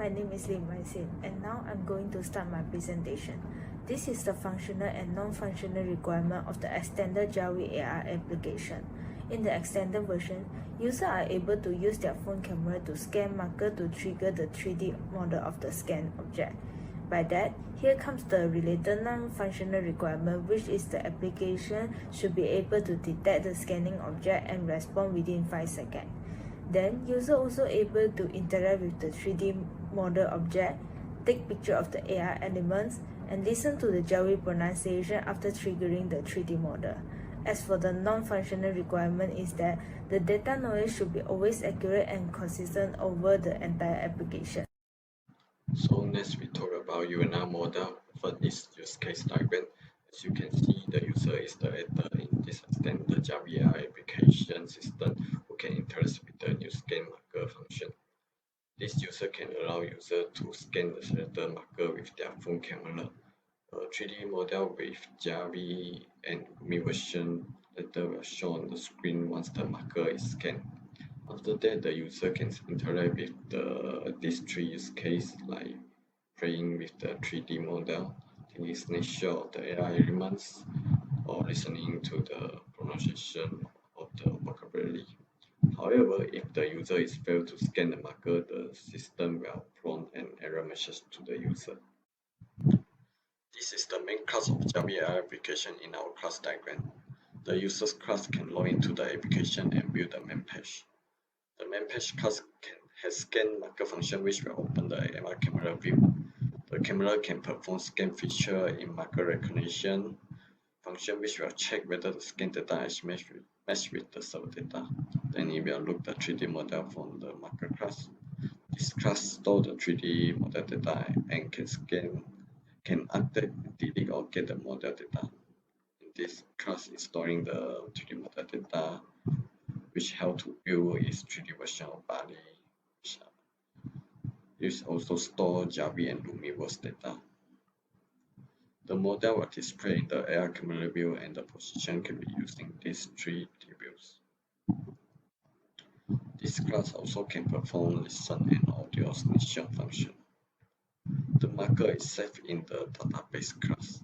my name is Lim Sin, and now I'm going to start my presentation. This is the functional and non-functional requirement of the extended Jawi AR application. In the extended version, users are able to use their phone camera to scan marker to trigger the 3D model of the scanned object. By that, here comes the related non-functional requirement, which is the application should be able to detect the scanning object and respond within 5 seconds. Then, user also able to interact with the 3D model object, take picture of the AR elements, and listen to the Jawi pronunciation after triggering the 3D model. As for the non-functional requirement is that the data knowledge should be always accurate and consistent over the entire application. So next we talk about UNR model. First is use case diagram. As you can see, the user is the actor in this extended Javi application system who can interact with the new scan marker function. This user can allow user to scan the selected marker with their phone camera. A 3D model with Javi and Gumi version later will show on the screen once the marker is scanned. After that, the user can interact with these three use cases like playing with the 3D model, taking snapshot of the AI elements, or listening to the pronunciation of the vocabulary. However, if the user is failed to scan the marker, the system will prompt an error message to the user. This is the main class of Javi AI application in our class diagram. The user's class can log into the application and view the main page. The main page class has scan marker function which will open the AR camera view. The camera can perform scan feature in marker recognition function which will check whether the scan data is matched with the server data. Then it will look the 3D model from the marker class. This class stores the 3D model data and can update, delete or get the model data. This class is storing the 3D model data which help to view its 3D version of Bali. It also store Javi and Lumi voice data. The model will display in the AR camera view and the position can be using these three views. This class also can perform listen and audio snapshot function. The marker is saved in the database class.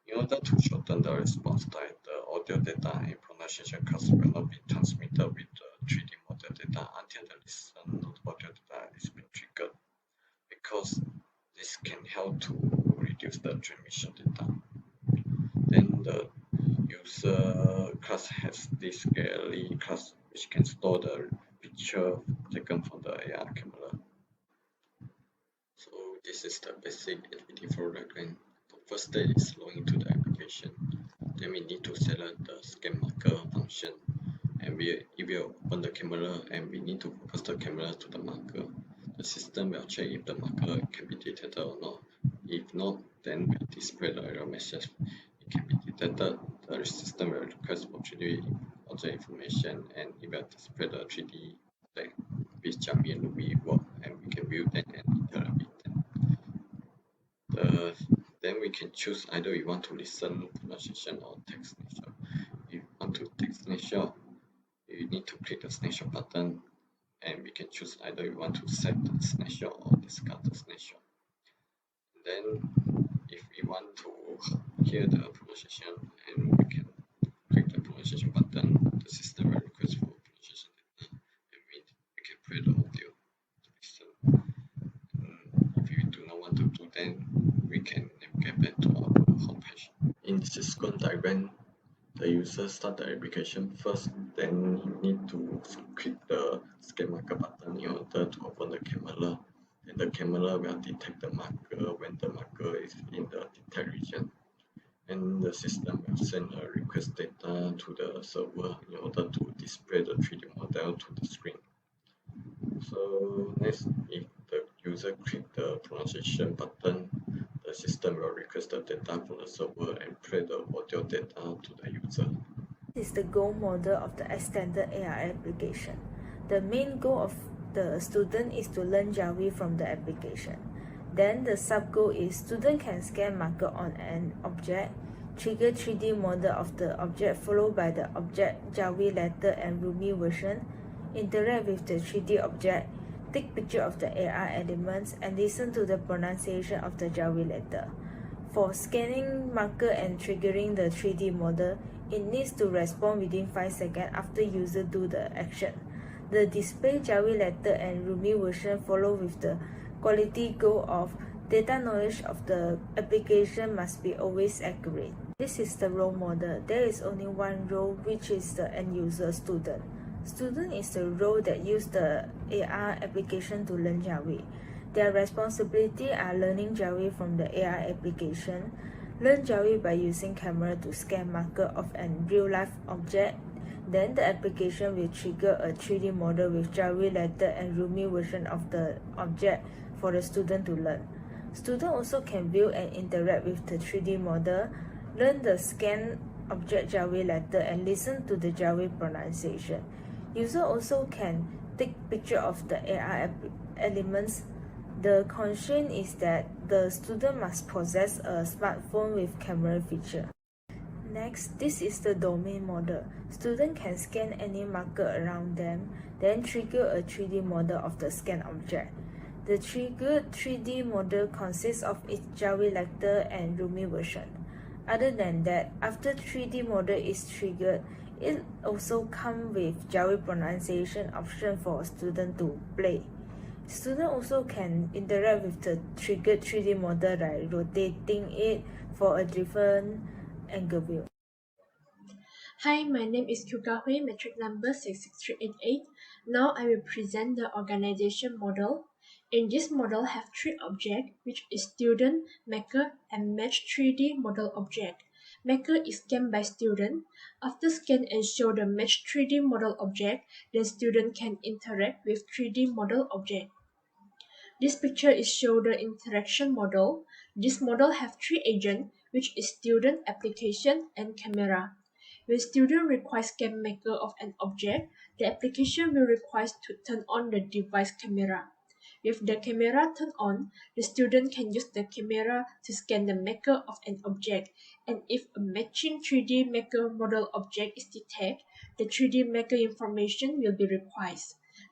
In order to shorten the response time, the audio data and pronunciation class will not be transmitted with the 3D model data until the listen audio data is being triggered, because this can help to reduce the transmission data. Then the user class has this gallery class which can store the picture taken from the AR camera. So this is the basic activity flow diagram. The first step is logging into the application. Then we need to select the scan marker function, and it will open the camera and we need to focus the camera to the marker. The system will check if the marker can be detected or not. If not, then we'll display the error message. It can be detected. The system will request for 3D object information and it will display the 3D object with Javi and Lumi work, and we can view them and interact with them. Then we can choose either we want to listen pronunciation or text snapshot. If you want to take snapshot, you need to click the snapshot button, and we can choose either we want to save the snapshot or discard the snapshot. Then if we want to hear the pronunciation, and we can click the pronunciation button, the system will request for pronunciation data, and we can play the audio to listen. If we do not want to do that, we can navigate back to our home page. In this sequence diagram, the user start the application first, then you need to click the scan marker button in order to open the camera, and the camera will detect the marker when the marker is in the detect region, and the system will send a request data to the server in order to display the 3D model to the screen. So next, if the user click the pronunciation button, the system will request the data from the server and play the audio data to the user. This is the goal model of the extended AR application. The main goal of the student is to learn Javi from the application. Then the sub-goal is student can scan marker on an object, trigger 3D model of the object followed by the object Javi letter and Rumi version, interact with the 3D object, take picture of the AR elements, and listen to the pronunciation of the Jawi letter. For scanning marker and triggering the 3D model, it needs to respond within 5 seconds after user do the action. The display Jawi letter and Rumi version follow with the quality goal of data knowledge of the application must be always accurate. This is the role model. There is only one role, which is the end user student. Student is the role that use the AR application to learn Jawi. Their responsibility are learning Jawi from the AR application, learn Jawi by using camera to scan marker of an real-life object. Then the application will trigger a 3D model with Jawi letter and Rumi version of the object for the student to learn. Student also can view and interact with the 3D model, learn the scan object Jawi letter, and listen to the Jawi pronunciation. User also can take picture of the AR elements. The constraint is that the student must possess a smartphone with camera feature. Next, this is the domain model. Student can scan any marker around them, then trigger a 3D model of the scan object. The triggered 3D model consists of its Jawi letter and Rumi version. Other than that, after 3D model is triggered, it also comes with Jawi pronunciation option for student to play. Student also can interact with the triggered 3D model by rotating it for a different angle view. Hi, my name is Kyuka Hui, metric number 66388. Now I will present the organization model. In this model have three objects, which is student, maker, and match 3D model object. Maker is scanned by student. After scan and show the match 3D model object, the student can interact with 3D model object. This picture is show the interaction model. This model have three agents, which is student, application, and camera. When student requires scan maker of an object, the application will require to turn on the device camera. With the camera turned on, the student can use the camera to scan the maker of an object, and if a matching 3D maker model object is detected, the 3D maker information will be required.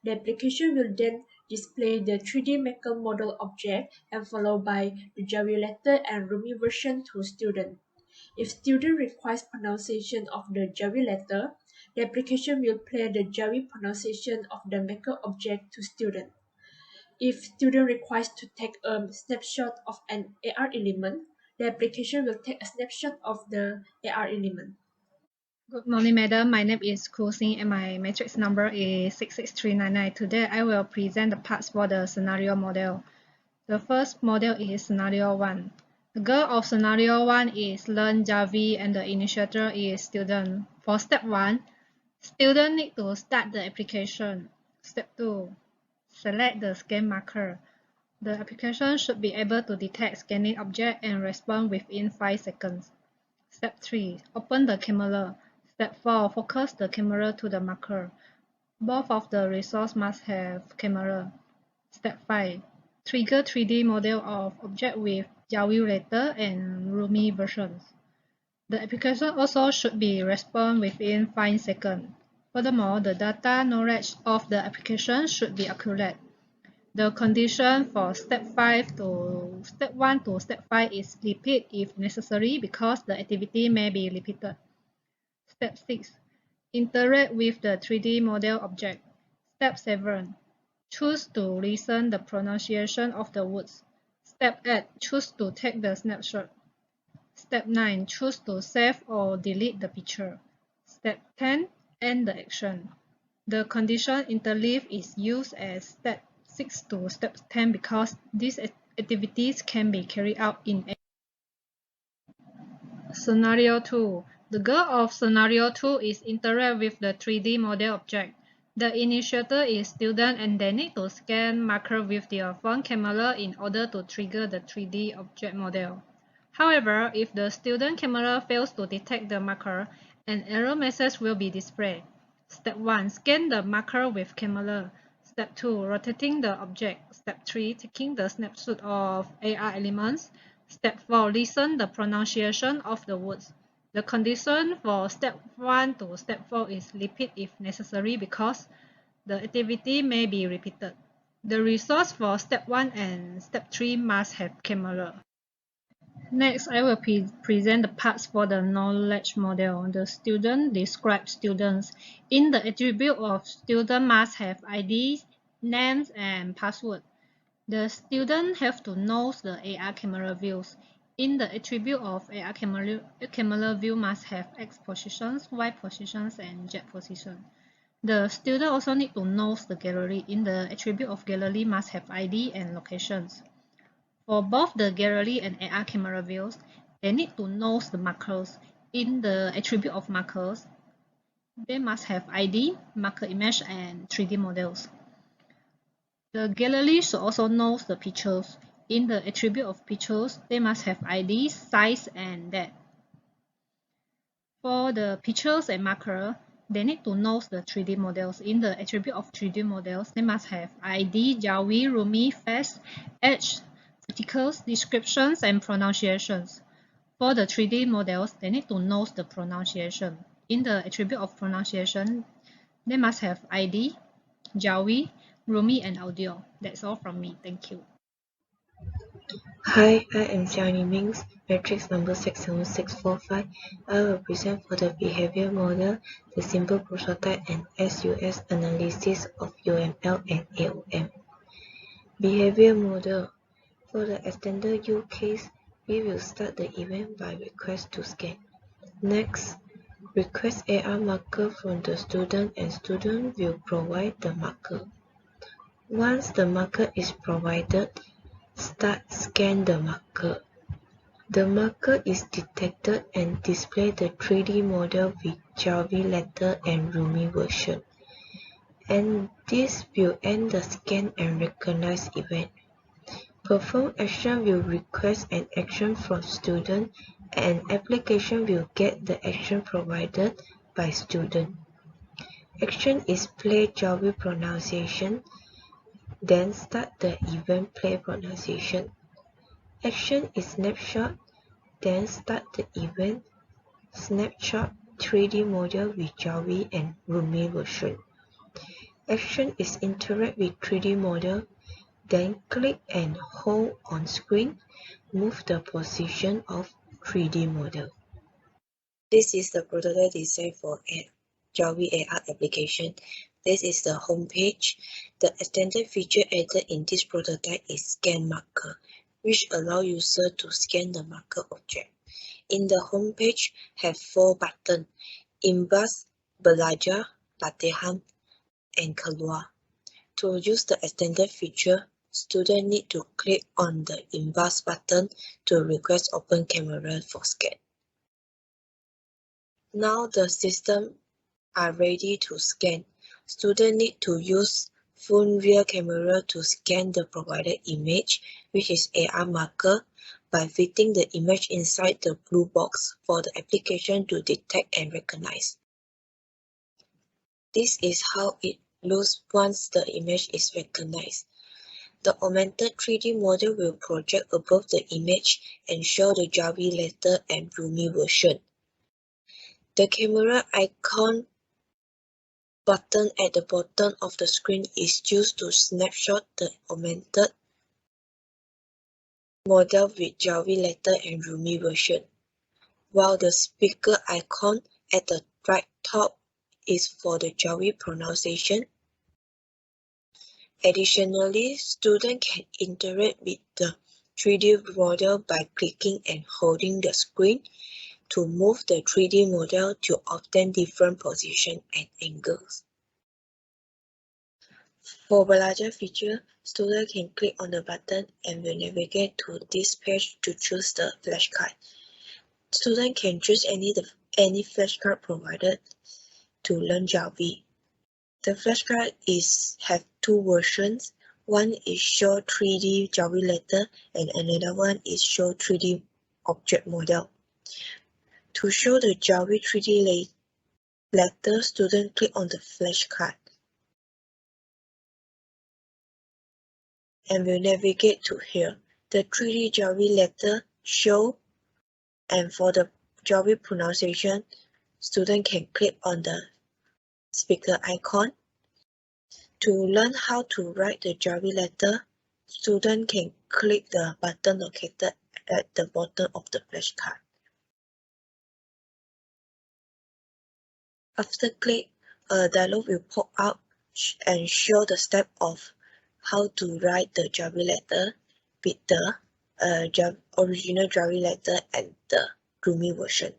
The application will then display the 3D maker model object and followed by the Jawi letter and Rumi version to student. If student requires pronunciation of the Jawi letter, the application will play the Jawi pronunciation of the maker object to student. If student requires to take a snapshot of an AR element, the application will take a snapshot of the AR element. Good morning, madam. My name is Kusin and my matrix number is 66399. Today, I will present the parts for the scenario model. The first model is scenario 1. The goal of scenario 1 is learn Javi and the initiator is student. For step 1, student need to start the application. Step 2, select the scan marker. The application should be able to detect scanning object and respond within 5 seconds. Step 3, open the camera. Step 4, focus the camera to the marker. Both of the resource must have camera. Step 5, trigger 3D model of object with Jawi letter and Rumi versions. The application also should be respond within 5 seconds. Furthermore, the data knowledge of the application should be accurate. The condition for step 1 to step 5 is repeat if necessary because the activity may be repeated. Step 6. Interact with the 3D model object. Step 7. Choose to listen the pronunciation of the words. Step 8. Choose to take the snapshot. Step 9. Choose to save or delete the picture. Step 10. End the action. The condition interleave is used as step 6 to step 10 because these activities can be carried out in Scenario 2. The goal of Scenario 2 is interact with the 3D model object. The initiator is student and they need to scan marker with their phone camera in order to trigger the 3D object model. However, if the student camera fails to detect the marker, an error message will be displayed. Step 1. Scan the marker with camera. Step 2. Rotating the object. Step 3. Taking the snapshot of AR elements. Step 4. Listen the pronunciation of the words. The condition for step 1 to step 4 is repeat if necessary because the activity may be repeated. The resource for step 1 and step 3 must have camera. Next, I will present the parts for the knowledge model. The student describes students. In the attribute of student must have ID, names, and password. The student have to know the AR camera views. In the attribute of AR camera view must have X positions, Y positions, and Z position. The student also need to know the gallery. In the attribute of gallery must have ID and locations. For both the gallery and AR camera views, they need to know the markers. In the attribute of markers, they must have ID, marker image, and 3D models. The gallery should also know the pictures. In the attribute of pictures, they must have ID, size, and depth. For the pictures and marker, they need to know the 3D models. In the attribute of 3D models, they must have ID, Jawi, Rumi, face, edge, verticals, descriptions, and pronunciations. For the 3D models, they need to know the pronunciation. In the attribute of pronunciation, they must have ID, Jawi, Rumi, and audio. That's all from me. Thank you. Hi, I am Xiaoni Mings, matrix number 67645. I will present for the behavior model, the simple prototype and SUS analysis of UML and AOM. Behavior model. For the extended use case, we will start the event by request to scan. Next, request AR marker from the student and student will provide the marker. Once the marker is provided, start scan the marker. The marker is detected and display the 3D model with Javi letter and Rumi version. And this will end the scan and recognize event. Perform action will request an action from student and application will get the action provided by student. Action is play Javi pronunciation, then start the event play pronunciation. Action is snapshot, then start the event snapshot 3D model with Javi and Rumi version. Action is interact with 3D model, then click and hold on screen, move the position of 3D model. This is the prototype design for Javi AR application. This is the home page. The extended feature added in this prototype is Scan Marker, which allow user to scan the marker object. In the home page, have 4 buttons: Imbas, Belajar, Latihan, and Keluar. To use the extended feature, students need to click on the Imbas button to request open camera for scan. Now the system are ready to scan. Students need to use phone rear camera to scan the provided image, which is AR marker, by fitting the image inside the blue box for the application to detect and recognize. This is how it looks once the image is recognized. The augmented 3D model will project above the image and show the Javi letter and Rumi version. The camera icon button at the bottom of the screen is used to snapshot the augmented model with Javi letter and Rumi version, while the speaker icon at the right top is for the Javi pronunciation. Additionally, students can interact with the 3D model by clicking and holding the screen to move the 3D model to obtain different positions and angles. For Belajar feature, students can click on the button and will navigate to this page to choose the flashcard. Students can choose any flashcard provided to learn Javi. The flashcard have 2 versions. One is show 3D Javi letter and another one is show 3D object model. To show the Javi 3D letter, students click on the flashcard and will navigate to here. The 3D Javi letter show, and for the Javi pronunciation, students can click on the speaker icon. To learn how to write the Java letter, students can click the button located at the bottom of the flashcard. After click, a dialog will pop up and show the step of how to write the Java letter with the original Java letter and the grooming version.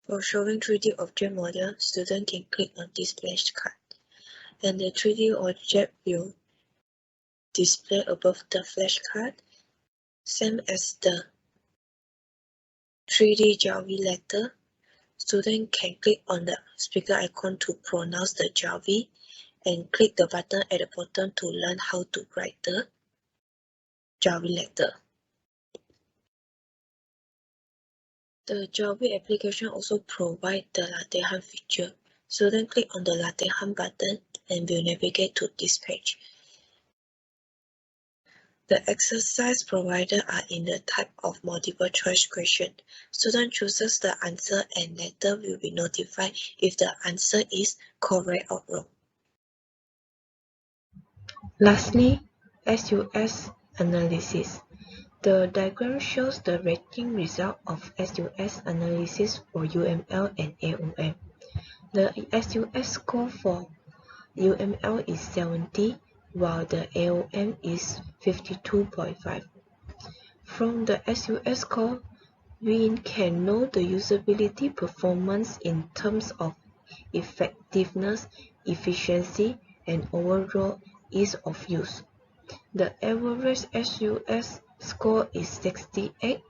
For showing 3D object model, students can click on this flashcard, and the 3D object will display above the flashcard, same as the 3D Java letter. Students can click on the speaker icon to pronounce the Java and click the button at the bottom to learn how to write the Java letter. The Java application also provides the latte hand feature. Students click on the latte hand button and will navigate to this page. The exercise provided are in the type of multiple choice question. Student chooses the answer and later will be notified if the answer is correct or wrong. Lastly, SUS analysis. The diagram shows the rating result of SUS analysis for UML and AOM. The SUS score for UML is 70, while the AOM is 52.5. From the SUS score, we can know the usability performance in terms of effectiveness, efficiency, and overall ease of use. The average SUS score is 68,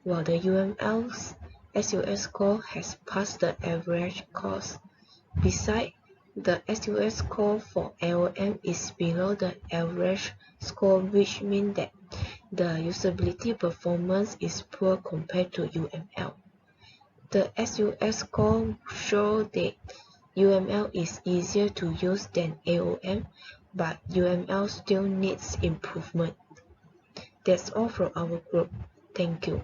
while the UML's SUS score has passed the average course. Besides, the SUS score for AOM is below the average score, which means that the usability performance is poor compared to UML. The SUS score shows that UML is easier to use than AOM, but UML still needs improvement. That's all from our group. Thank you.